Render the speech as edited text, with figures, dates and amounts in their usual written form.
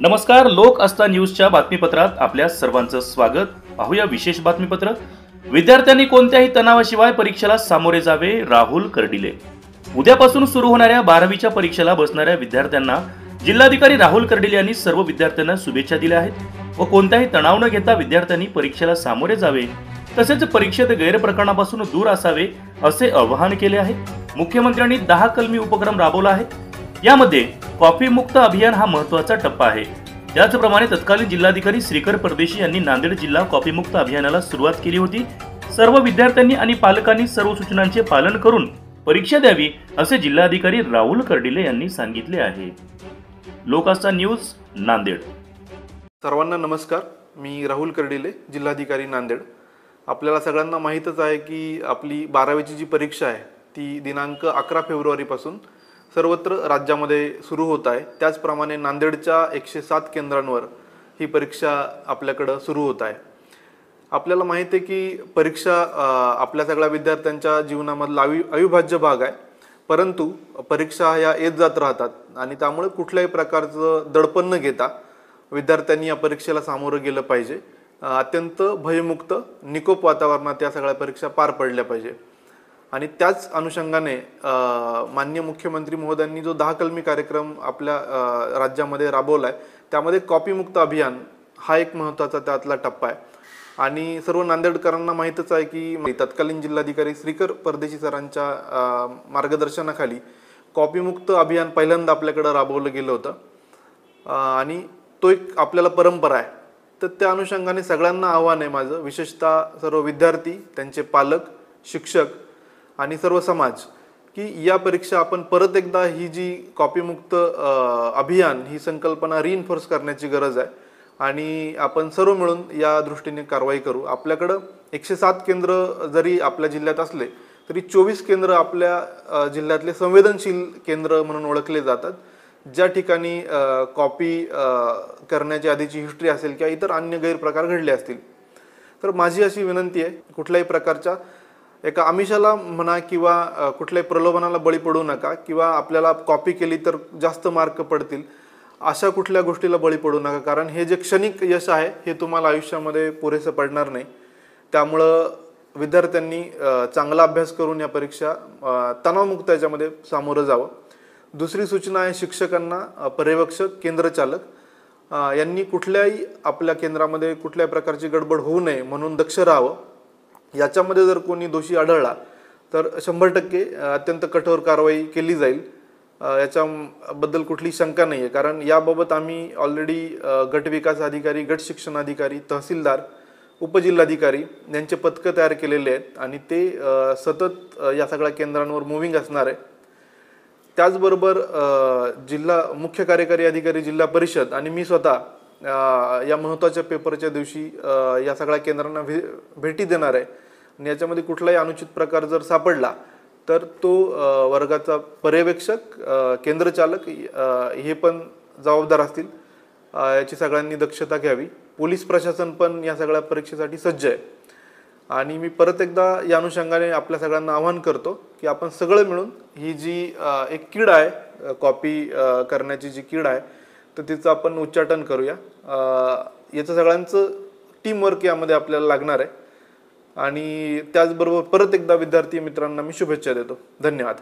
नमस्कार, लोक आस्था न्यूजच्या बातमीपत्रात आपल्या सर्वांचं स्वागत। पाहूया विशेष बातमीपत्र। विद्यार्थ्यांनी कोणत्याही तणावाशिवाय परीक्षेला सामोरे जावे, राहुल कर्डिले। उद्यापासून सुरू होणाऱ्या 12वीच्या परीक्षेला बसणाऱ्या विद्यार्थ्यांना जिल्हाधिकारी राहुल कर्डिले यांनी सर्व विद्यार्थ्यांना शुभेच्छा दिल्या आहेत व कोणत्याही तणाव न घेता विद्यार्थ्यांनी परीक्षेला सामोरे जावे, तसेच परीक्षेत गैरप्रकरणापासून दूर असावे असे आवाहन केले आहे। मुख्यमंत्र्यांनी 10 कलमी उपक्रम राबवला आहे। यामध्ये कॉफी मुक्त अभियान हा महत्त्वाचा टप्पा आहे। त्याचप्रमाणे तत्कालीन जिल्हाधिकारी श्रीकर परदेशी यांनी नांदेड जिल्हा कॉफी मुक्त अभियानाला सुरुवात केली होती। सर्व विद्यार्थ्यांनी आणि पालकांनी सर्व सूचनांचे पालन करून परीक्षा द्यावी असे जिल्हाधिकारी राहुल कर्डिले यांनी सांगितले आहे। लोक आस्था न्यूज, नांदेड। सर्वांना नमस्कार, मी राहुल कर्डिले, जिल्हाधिकारी नांदेड। आपल्याला सगळ्यांना माहीतच आहे की आपली 12वीची जी परीक्षा आहे ती दिनांक 11 फेब्रुवारीपासून सर्वत्र राज्यामध्ये सुरू होत आहे। त्याचप्रमाणे नांदेडच्या 107 केंद्रांवर ही परीक्षा आपल्याकडे सुरू होत आहे। आपल्याला माहिती आहे की परीक्षा आपल्या सगळ्या विद्यार्थ्यांच्या जीवनामधला अविभाज्य भाग आहे, परंतु परीक्षा ह्या येत जात राहतात आणि त्यामुळे कुठल्याही प्रकारचं दडपण न घेता विद्यार्थ्यांनी या परीक्षेला सामोरं गेलं पाहिजे। अत्यंत भयमुक्त निकोप वातावरणात या सगळ्या परीक्षा पार पडल्या पाहिजे। आणि त्याच अनुषंगाने माननीय मुख्यमंत्री महोदयांनी जो 10 कलमी कार्यक्रम आपल्या राज्यामध्ये राबवला आहे, त्यामध्ये कॉपी मुक्त अभियान हा एक महत्त्वाचा त्यातला टप्पा आहे। आणि सर्व नांदेडकरांना माहीतच आहे की तत्कालीन जिल्हाधिकारी श्रीकर परदेशी सरांच्या मार्गदर्शनाखाली कॉपी मुक्त अभियान पहिल्यांदा आपल्याकडे राबवलं गेलं होतं आणि तो एक आपल्याला परंपरा आहे। तर त्या अनुषंगाने सगळ्यांना आव्हान आहे माझं, विशेषतः सर्व विद्यार्थी, त्यांचे पालक, शिक्षक आणि सर्व समाज, की या परीक्षा आपण परत एकदा ही जी कॉपीमुक्त अभियान ही संकल्पना रिइन्फोर्स करण्याची गरज आहे आणि आपण सर्व मिळून या दृष्टीने कारवाई करू। आपल्याकडे 107 केंद्र जरी आपल्या जिल्ह्यात असले तरी 24 केंद्र आपल्या जिल्ह्यातले संवेदनशील केंद्र म्हणून ओळखले जातात, ज्या ठिकाणी कॉपी करण्याची आधीची हिस्ट्री असेल किंवा इतर अन्य गैरप्रकार घडले असतील। तर माझी अशी विनंती आहे, कुठल्याही प्रकारच्या एका आमिषाला म्हणा किंवा कुठल्याही प्रलोभनाला बळी पडू नका, किंवा आपल्याला कॉपी केली तर जास्त मार्क पडतील अशा कुठल्या गोष्टीला बळी पडू नका, कारण हे जे क्षणिक यश आहे हे तुम्हाला आयुष्यामध्ये पुरेसं पडणार नाही। त्यामुळं विद्यार्थ्यांनी चांगला अभ्यास करून या परीक्षा तणावमुक्त याच्यामध्ये सामोरं जावं। दुसरी सूचना आहे शिक्षकांना, पर्यवेक्षक, केंद्रचालक यांनी कुठल्याही आपल्या केंद्रामध्ये कुठल्याही प्रकारची गडबड होऊ नये म्हणून दक्ष राहावं। याच्यामध्ये जर कोणी दोषी आढळला तर 100% अत्यंत कठोर कारवाई केली जाईल, याच्याबद्दल कुठली शंका नाही आहे। कारण याबाबत आम्ही ऑलरेडी गट विकास अधिकारी, गट शिक्षण अधिकारी, तहसीलदार, उपजिल्हाधिकारी यांचे पथकं तयार केलेले आहेत आणि ते सतत या सगळ्या केंद्रांवर मूव्हिंग असणार आहे। त्याचबरोबर जिल्हा मुख्य कार्यकारी अधिकारी, जिल्हा परिषद आणि मी स्वतः या महत्त्वाच्या पेपरच्या दिवशी या सगळ्या केंद्रांना भेटी देणार आहे आणि याच्यामध्ये कुठलाही अनुचित प्रकार जर सापडला तर तो वर्गाचा पर्यवेक्षक, केंद्रचालक हे पण जबाबदार असतील। याची सगळ्यांनी दक्षता घ्यावी। पोलीस प्रशासन पण या सगळ्या परीक्षेसाठी सज्ज आहे आणि मी परत एकदा या अनुषंगाने आपल्या सगळ्यांना आवाहन करतो की आपण सगळे मिळून ही जी एक कीड आहे, कॉपी करण्याची जी कीड आहे, तर तिचं आपण उच्चाटन करूया। याचं सगळ्यांचं टीमवर्क यामध्ये आपल्याला लागणार आहे आणि त्याचबरोबर परत एकदा विद्यार्थी मित्रांना मी शुभेच्छा देतो। धन्यवाद।